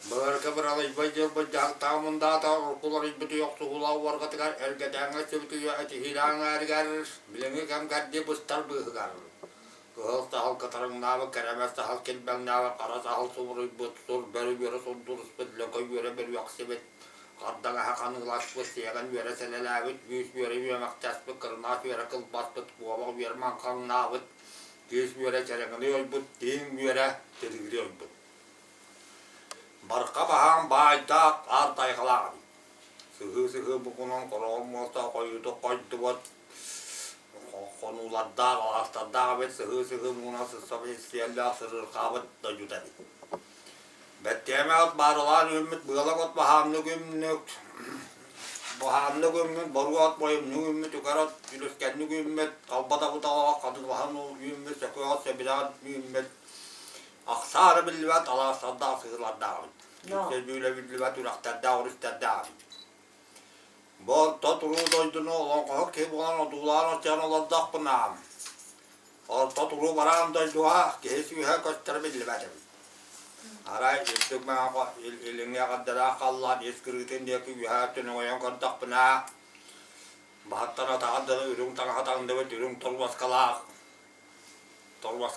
Barka beralai baca bejang tamun data orkular ibu yok suhulau warga tegar erga danga sebetulnya ati hilang ergar bilangi kam kadde bustar begar kehal tahal katarang nawa keramas tahal kilbang nawa karas tahal sumur ibu sur baru biara suntur spet langkai biara baru yak sebet kadang akan ngelas pus ya kan biara selelawit biara biara makcas bekernas biara kelpas bet buah biara mangkang nawet biara carangan ibu ting biara jadi ibu Barka bahang baitak artai kalari. Suhu bukunan kalau masa kau buat konular dah alas dah bet suhu muna sesuatu istilah seru kabat tujuh tadi. Betemat barulan ümit bulagot baham nugum baruat boyum nugum tukarat iluskan nugum kalbata buta kadu baham nugum sekuat sebilan nugum aksar bilvat alas dah serular dah. Böyle bilvat urakta dah urus dah. Bol taturu doyduno long ke bolan odular channel dak panam. Or taturu baran doydua kesi ha kastar bilvat. Aray iltuk ma ko ilingya kadara kallah diskritin dia ki ha teno yang kontak pana. Bahattana ta kadara urung tang hatang dewe urung torwas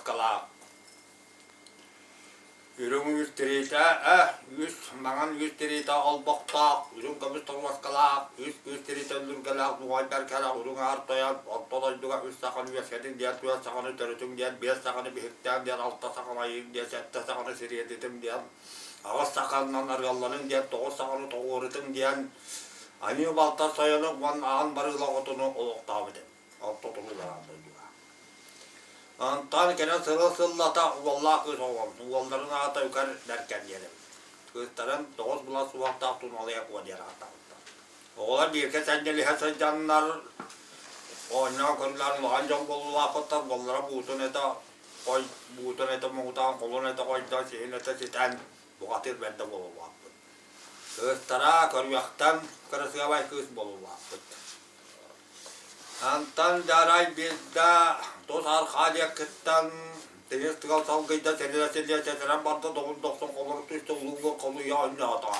kalak. Ürün üstürita, mangan üstürita albaktak, ürün kamış tormas kalak, üstürita lürgelak, duay berkelak, ürün artoyan, ortadan duga üst sakanı üyesedin, diğer tuya sakanı törütüm, diğer beş sakanı bihikten, diğer altta sakanı ayın, diğer sette sakanı siriyedetim, diğer ağız sakanından argallanın, diğer toğuz sakanı toğurutum, diğer anı balta soyanı, van ağın barıgla otunu oluqtav edin, altta tolu barandı. Antan kena sırılsıllata vallahi kız oğlum. Oğulların ata yukarı derken yerim. Kızların 9 bulan suvakta tunalıya koyar ata. Oğlan bir kez endeli hesen canlar oynayan kırılan lancam bolu lapatar bollara buğutun ete koy buğutun ete muğutan kolun ete koydan şeyin ete siten bu katır bende bolu vakit. Kızlara kırıyaktan kırısıya bay kız bolu vakit. Antan daray bizde dost arkadaşlar kıttan deniz tıkal salgıyda serilen barda 990 kolunu tüstü uluğu kolu yağınca ata.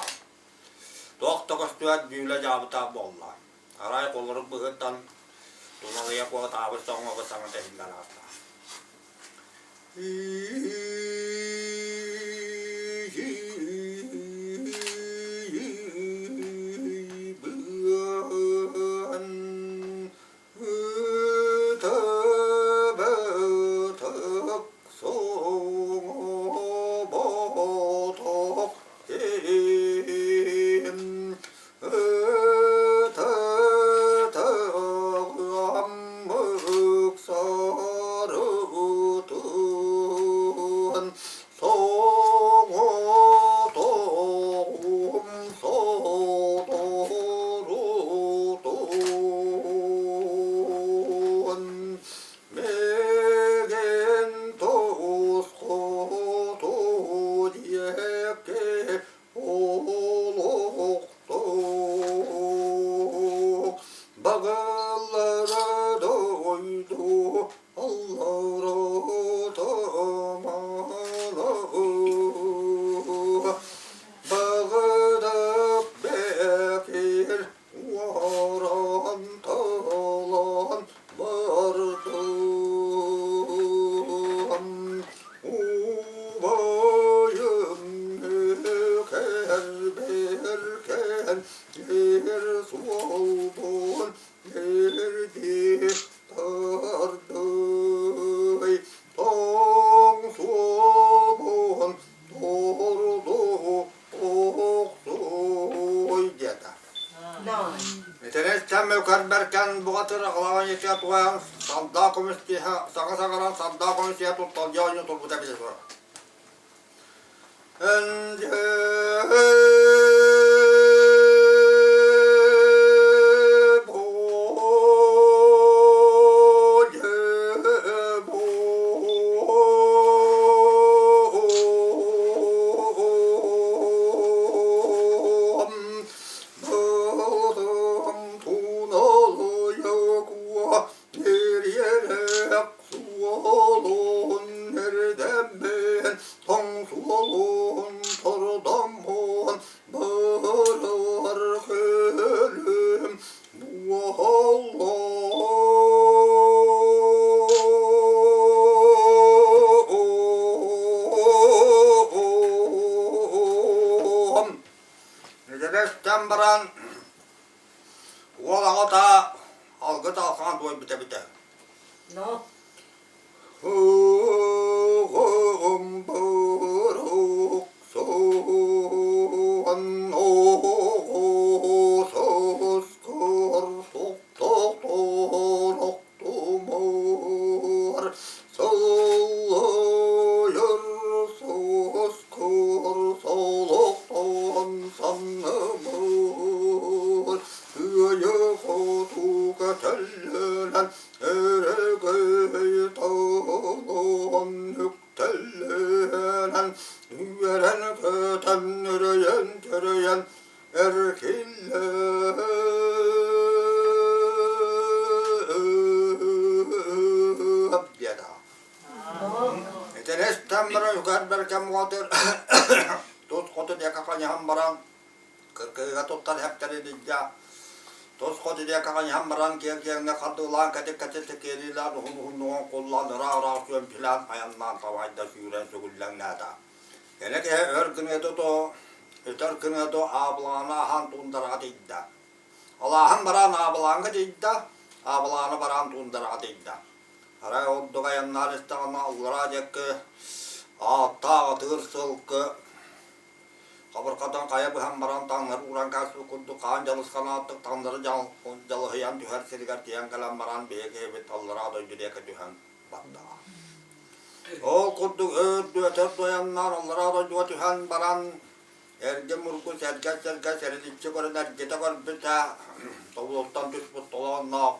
Doktor üstüet büyüle cabıta bolla. Aray kolları bıgıttan donalıya koğa tabı sonra basana tehiller ata. Berkan buatır ağlayan yetiya tuğayan salda komistiha saka-sakaran salda komistiha tuttal yağını turbuta bilir sonra. Olun nereden ben, tong olun, toru Enesten baran olağa da algı dalsan doy bite bite. No. Oğum buruk soğan oğusuz kursuk doktoruk tumur soğursuz kursuluk ton sanımur Hüyü kutuka tellelen ereği tağın yüktellenen Veren köten yürüyen yürüyen erkiller diye daha. No. Etenesten bana yukarı berken muhatır Tuz kotu diye kakanya ham baran Kırkıya tuttan hep teridince Tuz kotu diye kakanya ham baran Kiyerkiyerine kadılan katik katik tekeriler Hun kullan ra suyun filan Ayandan tavayda suyuren sugullen nada Gene ki örgüne tutu Örgüne tutu ablana han tundara didda Allah'ın baran ablana didda Ablana baran tundara didda Haray oddu kayanlar istağına Allah'a cekke Atta tırsılkı Kabarkadan kaya bu hem baran tanrı uğran kasbu kundu kaan jalıskan attık tanrı jalıhıyan tüher sirigar tiyan kalan baran beyek evet Allah'a döndü diye tühen batta. O kundu ödü öter doyanlar Allah'a döndü tühen baran erge murku serge serilipçi koran ergete koran büte Tavuluktan tüspüt dolanlar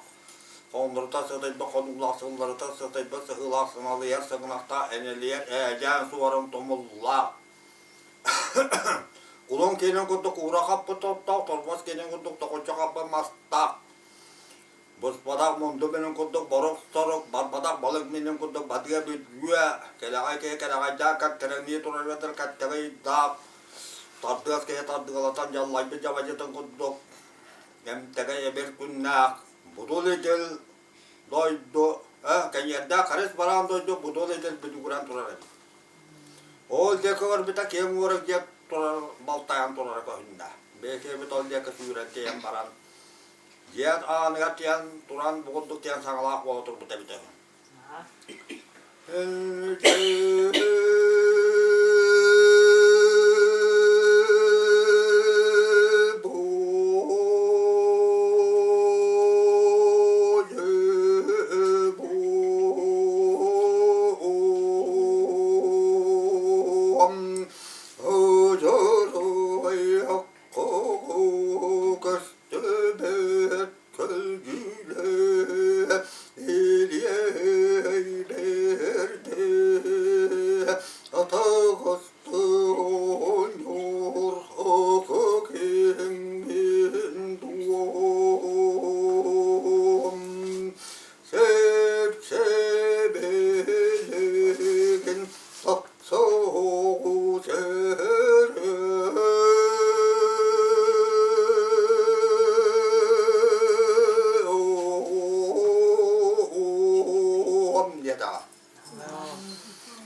Kondurta sığdaydı konulak sığlarıta sığdaydı sığılak sınalı yer sığınakta eneliyer eğen suvarım tomullak Kulon kenen kunduk uğra kapı tuttak, torbaz kenen kunduk tokoça kapı mastak. Buzpadak mundu benim kunduk boruk soruk, barbadak balık benim kunduk badiye büdüye. Kelagay kaya kelagay jakak, kerengniye turarvedir kattegay dak. Tardıgas kaya tardıgalatan jallay bir javacıtın kunduk. Emtegay eber kunnak, budul edil doydu. Kenyerde karis baran doydu, budul edil büdüguran turarvedir. Ol dekor bita kiyem uğrak jep turar baltayan turar kohunda. Beke bitol dek suyurat kiyem baran. Jiyat anıgat yan turan bukunduk yan sangalak watur bita bita.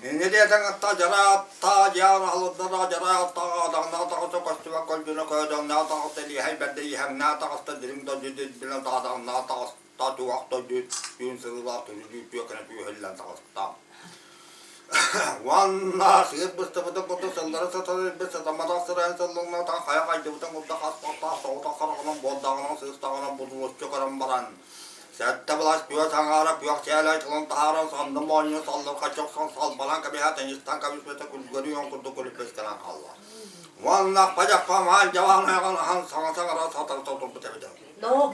Ne diyeten hatta jara ta jar haludara jara ta adana ta ta kostuva kolbuna koydan na ta osteli hayberde yihem na ta osta dirim da düdü bilen ta da na ta ta tuak ta düt yun sırla ta düt yok ne tüy hellan ta osta wanna sigit bustapata kotu sallara satar be satamada sıran sallına ta kaya kaydı butan kutta kaspatta soğuta karaman boddağına sığstağına budulus çokaran baran Sette bulas büyük hangarap büyük şeyler kılın taharan sandım oyunu saldır kaçak son sal balan kabiha tenistan kabismete kulgörüyon kurdu kulüpes kalan kalla. Vannak bacak pamal cavan ayakan han sana sangara satar tutup bitebide. No.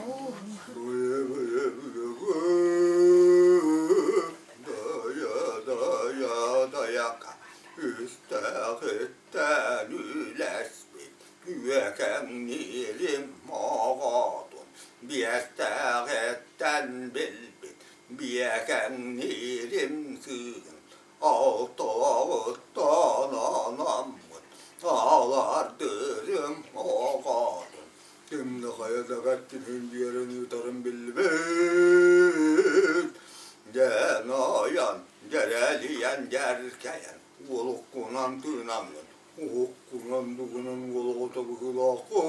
Dayaka üstahitten ülesbit güveken nilim mağadun Biyesteğetten bilbit biyeken nilim sığın Altağıttan anamın ağlardırım mağadun Şimdi hayata kattinin yerini yutarım bilbit Cenayan, cereliyen, cerkeyen, ulukkunan tınamın Okkunan dugunan golgota bıhılakın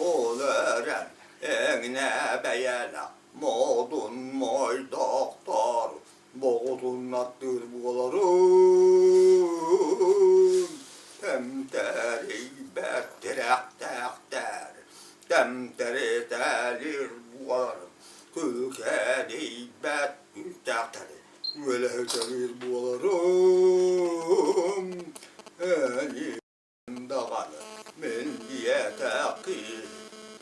Oleren eğne beyana modun moy doktor Boğutun attır buğaların Temteri bertirek tekter Temteri telir buğaların Külkedi bet tekter Velehtelir buğalarım Elin dağalı Men diye tekir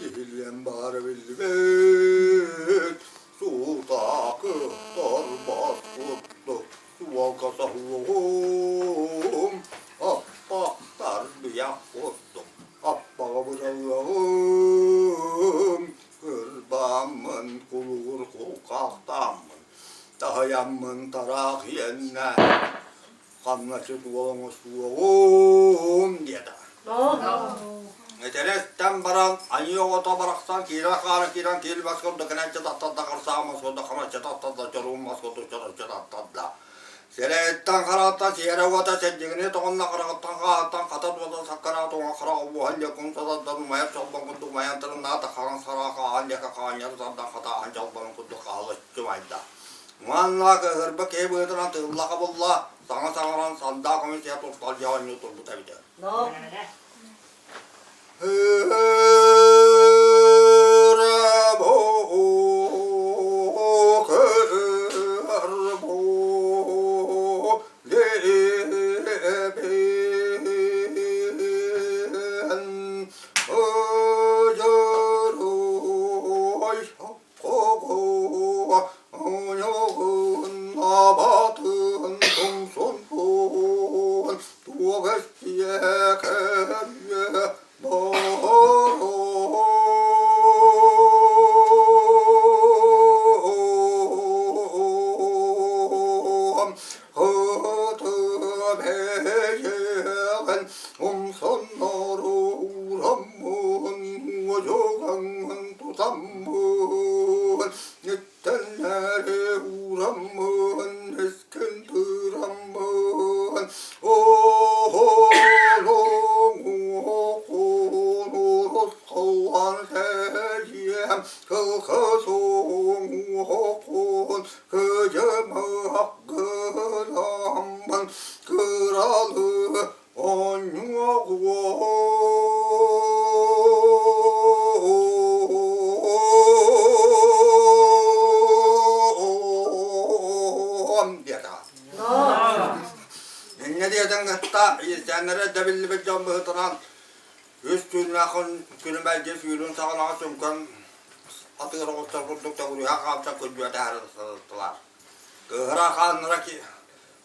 İhlen bar bilbet Su takı torbaz kutlu Su alkasa huğum Appak tarbiyak kuttum Appak bıralığım Kırbamın kulur kulkaktamın Dayanmın tarak yenine Kanlaçı duvalımı suğum diye de. No. Eteresten baran ayı ota baraksan kira kara kiran kil baskon kenetçe tattada karsağımız konda kanatçı tattada çorulmaz konda çorulçı tattada. Seretten karata siyere vata secdigini toğunla karakattan kağıttan katat vata sakkara toğun kara obu halya kumsadan mayap çalban kundu mayantarın nata karan sara kaan yaka kaan yarı sandan kata hancal balın kundu kağılıççı mayda. Manla kehırba kebuyatına tığımla kabulla sana sağıran sanda komisya tutal yavan yutur bu tabi de. No. Ne diyeden hatta insanlara debilli bir can bıhtıran üstüne akın günü belge suyunun sağına sümkün atıgıra kutlar kurdukta kuruya kapsa kudüyete harıdılar. Kıhıra kanıra ki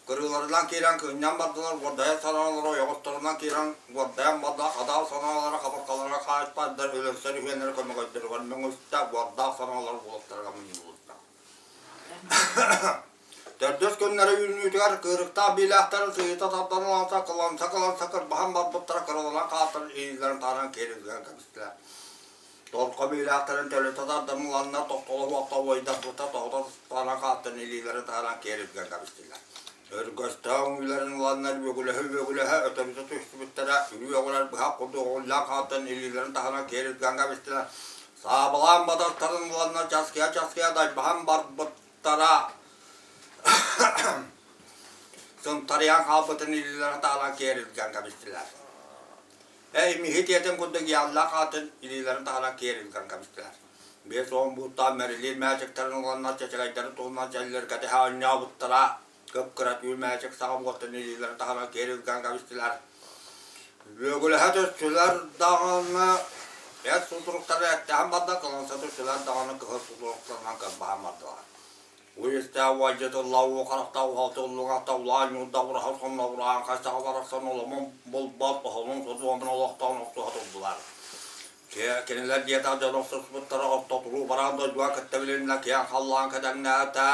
kırılarından kiran kıyından bardılar, vardaya sanalara yokutlarından kiran vardayan barda kadal sanalara kapakalara kayıt bardır, ölürsen üfenleri kömük ödürür, ben üstte varda sanalar bulutlara kamın bulutlar. Dördüz günleri ünlüdüler, kırıkta bilahtarı sıyıta tatlanılansa kılan sakır, baham barbutlara kırılan katır, iyizlerin tanan kerizgen kabistiler. Torka bilahtarın tölü tatardanılanlar, toktolu vakta oyda tuta, toğda tanan katır, iyizlerin tanan kerizgen kabistiler. Örgüsten üylerin olanlar vögülehe ötebüse tüstü bittere, ürüyeguler bıhak kurdu oğullan katır, iyizlerin tanan kerizgen kabistiler. Sağbalan badatların olanlar çaskıya day, baham barbutlara, Sımtarayan kalbıtın ililerine dağılan kerilgen kabistiler. Mihitiyetin kundaki Allah katın ililerine dağılan kerilgen kabistiler. Bir son buğuttan merili merceklerin olanlar çeçelayları tuğundan çeliler kadeha önüne butlara kıpkırat yürümeyecek sağım kotun ililerine dağılan kerilgen kabistiler. Vögülehe tüstüler dağını et susturukları etteğen badda kılınsa tüstüler dağını kıhır susturuklarından kıbbağamadılar. ويستوجد الله وخلقته وخلقه الله يدور حصن وراء خشع رأسا ولمن بالباب وهلون صدوا من الله تعالى نفسه الضلال. كأن الذي يتعجل نفسه بالطرق تطلو برام ضجوا كتبلين لك يا خلان كدناتا.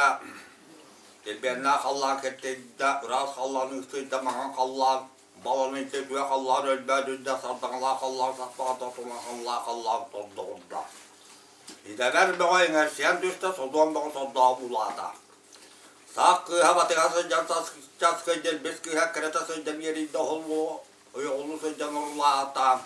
البينا خلان كتدا راس خلان يستيدا مهان خلان بالون يستيدا خلان الباد يدا صدق الله خلان صفات الله خلان تضغط. İdeler beğen herşen düşte sodom beğen sodda bulada. Sakı havatı sıcak tas kıydı biz kıyak kreta sıcak yerinde oldu. Oğlu sıcak Allah'tan.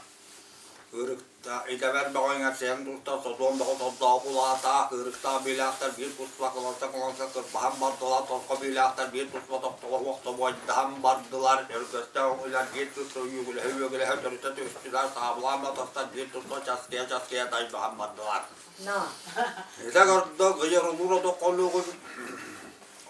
Kırıkta idaver bağına sen durta sodom da sodda bulata kırıkta bilaktar bir pusla kalsa kırpaham bardılar toska bilaktar bir pusla toktola vakta boydaham bardılar örgüste oylar bir tutsa yügüle hüdürüte tüstüler sağlama tastar bir tutsa çaskıya daybaham bardılar. No. İşte gördü gıyır olur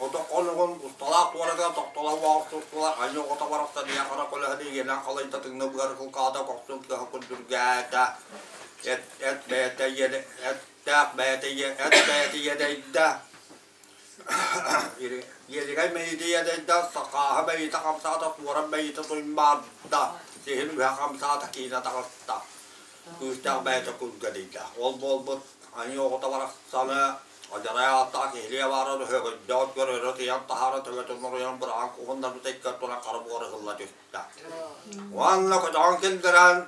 o da kolluğun ustalak varada toktola vaktılar aynı ota varafta diye karakola hadi yenen kalayta tınıp garıkıl kağıda koksun ki hakun dürgâda et beyte yedeyde yedi meyde yedeyde sakaha beyte kamsada suara beyte tuymada sihir ve kamsada kina takasta kustak beyte kulgadida ol but aynı ota varafta Ajaraya kihliya varadu högö dot görürü tiyan tahara tövetün nuruyan bırak ondan bir tek katına karabora hılla düştü. Vanla kodan kendiren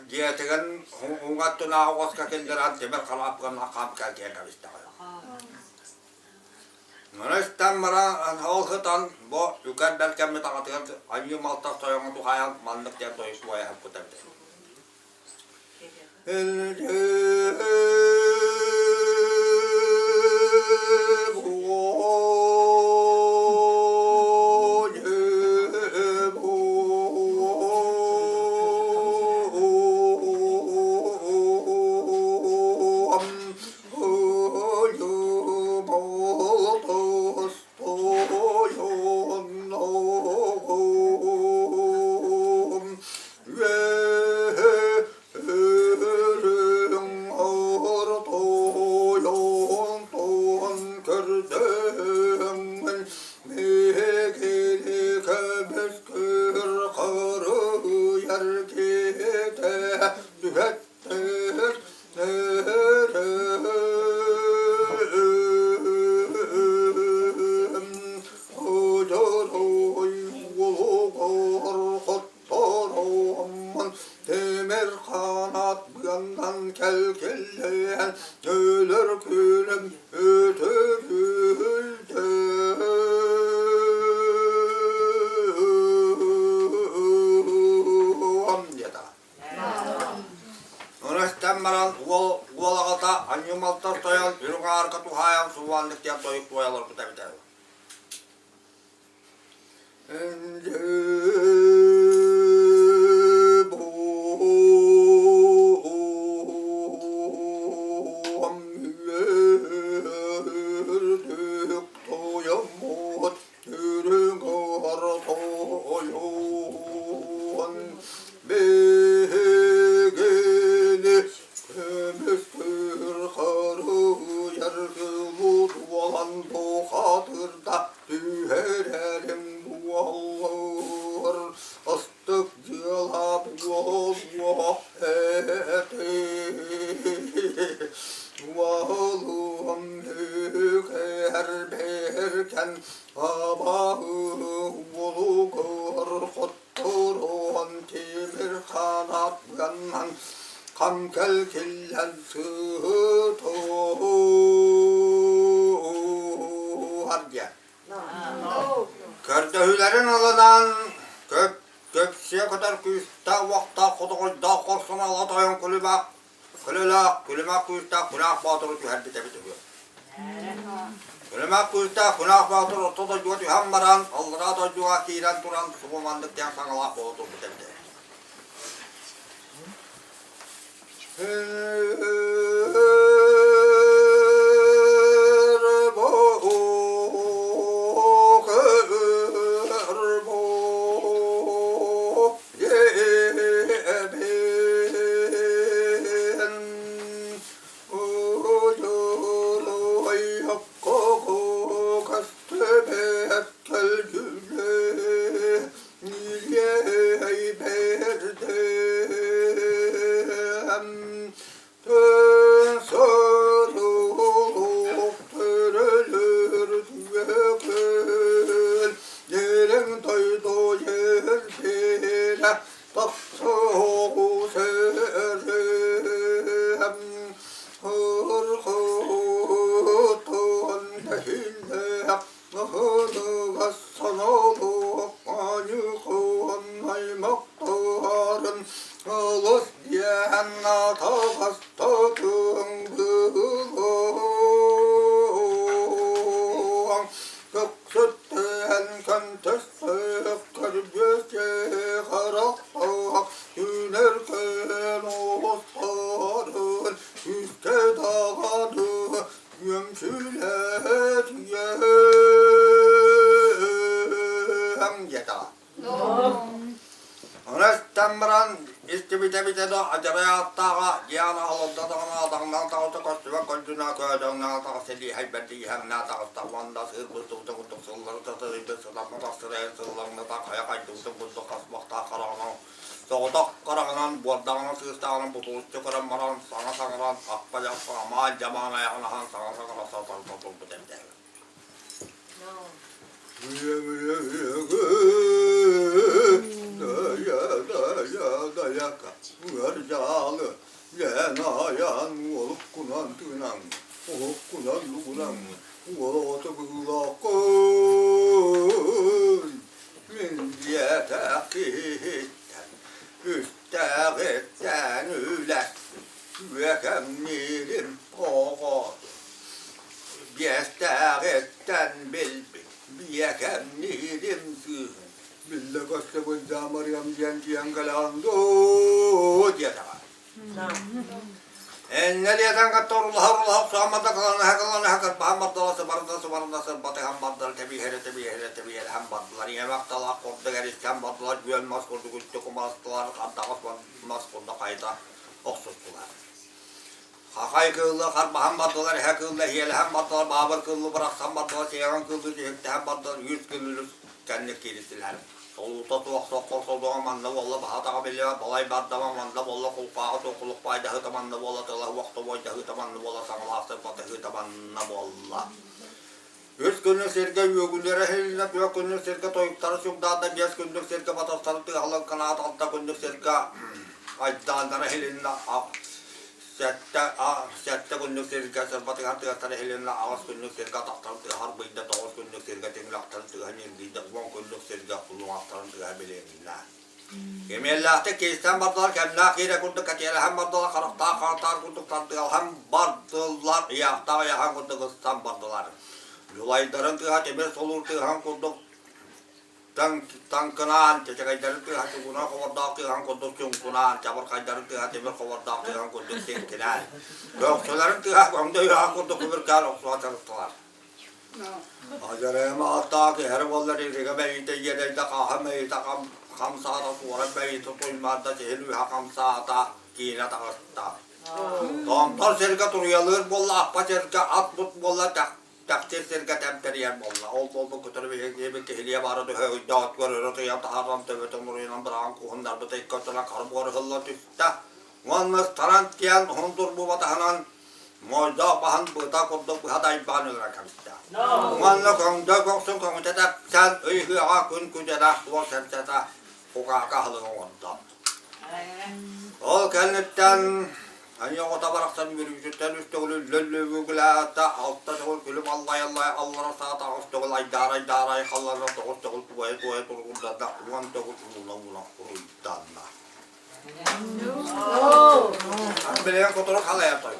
diyetigen ungattuna oska kendiren temel kalapkan akam kalken kavista. Menestan mara halkatan bu yukarıdan kami takatikan anyu malta soyong tuhayan manlık diye toysuaya haputabde. Kördehülerin alınan göksiye kadar kuyusta vakta kodoğunda korsuna alatayon kulübak kuyusta kunak batırı tüher bite bitiyor. Kulübak kuyusta kunak batırı ortada juğa tühem baran aldıra da juğa kiren turan subumandık diyen sanalak boğutur bite bite. olup ayıkınay maktarın alız diyen atağız tadın buluğun Köksütten kentesek terbiyesi karaktak Yünerken oğuzların üstte dağını Gömsüler yem yeda. Anastan baran istibite de acaraya tağa yana halında da adamdan tağıta koştuva koştuna koyduğundan tağı seli haybeti yihemna tağı stavanda sığır bulduğunda kutuk sığırları tatırıydı sığırlarına sıraya sığırlarına da kaya kaydığı bulduğu kasmakta karağına Soğudak karağının bordağına sığırstağının butuluşçu kırammaran sana sağıran akbacak sağıma caman ayağına han sana sağıran sağıran tutuldu demde. Dayaka, vercalı, yenayan, olup kunan tünan, olup kunan lugunan, olup kulakın, milliyete kitten, üsteğitten ülesin, ve kemmilim poğur, biesteğitten bilbil, biyekemmilim sığın. Billa kasta bunda Maryam diyen kalandı diye tamam. Ne diyeten katta Allah sağmada kalanı hakat Muhammed'dalası barındası batıhan baddalı tebihere hem baddalar yemek talak korktu gerişken baddalar güvenmez kurdu güçlü kumarastılar kaddağız kurdu kayda oksustular. Hakay kıllı harbahan baddalar hekıllı hiyeli hem baddalar babır kıllı bıraksan baddalar seyran kıllı cehekte hem baddalar 100 kıllılık kendik kilisiler. Soluta tuak sokor soduğun manda bolla bahata biliyor balay baddama manda bolla kulpağı tokuluk payda hıtamanda bolla tığla vakti boyda hıtamanda bolla sanılasır batı hıtamanda bolla. 100 günlük serge yügünlere heline 4 günlük serge toyukları şubdağda 5 günlük serge batasları tığalın kanaat 6 günlük serge aydağlara heline Sette günlük serge sırbatı tığatları heline ağız günlük serge taktarı tığar bıyda 9 günlük serge tenglaktarı tığar nirgide 10 günlük serge kulluğun aktarı tığar bileğinler. Emellah'ta keisten bardılar kemla kire kurduk katiyeli hem bardılar karakta kartar kurduk tartıyal hem bardılar iyakta yahan kurduk ıstan bardılar. Yulaydarın tığha temir solur tığhan kurduk Tankınan, çeçekaydarın tığha tığuna kovardağ tığhan kurduk çunkunan, çabarkaydarın tığha temir kovardağ tığhan kurduk senkinan. Gökçelerin tığha gömde yahan kurduk öbürkar oksuğa çalıştılar. Acarayama hatta ki her bolları rigabeyi de yedeyde kahameyi takam kamsada suvarabbeyi tutulmada cehilü hakamsada kine takısta. Tomtar serga turuyalır bolla akpa serga at but bolla takdir serga temteriyer bolla. Ol kutur bir kehliye barı dühü dağıt görür tıyam taharam tövbetin nuruyan bırakın kuhunlar bu tek kötüne karbor hılla tüste. Vannas tarantiyen hundur bu batahanan Mojda bahan bıta kurduk bu haday bahan olarak kamista. Vanna kongda koksun kongda sen ıyhı akın kücede duvar serçede Kuka kahlığı orada. O kennetten hani ota baraksan yürüyüşten üstte ölü löllü vügülata altta çoğul külüm Allah'a sağda üstte ay daray kallarına toğuz çoğul kuvayet turgunda da ulan çoğul ulan kuruydanla. Bileyen fotoğraf hala yapayım.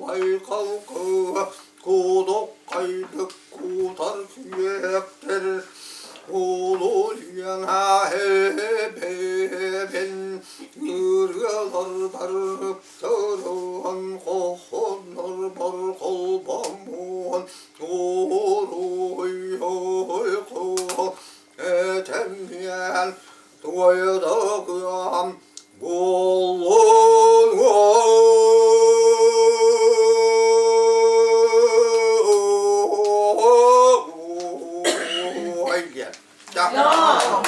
바이카우크 구독 가이드 구달 기획들 오로리나 해배벤 느르다르다르 서러한 호호너벌 골범원 오로이홀고 에템미안 도여더그암 몰로 자.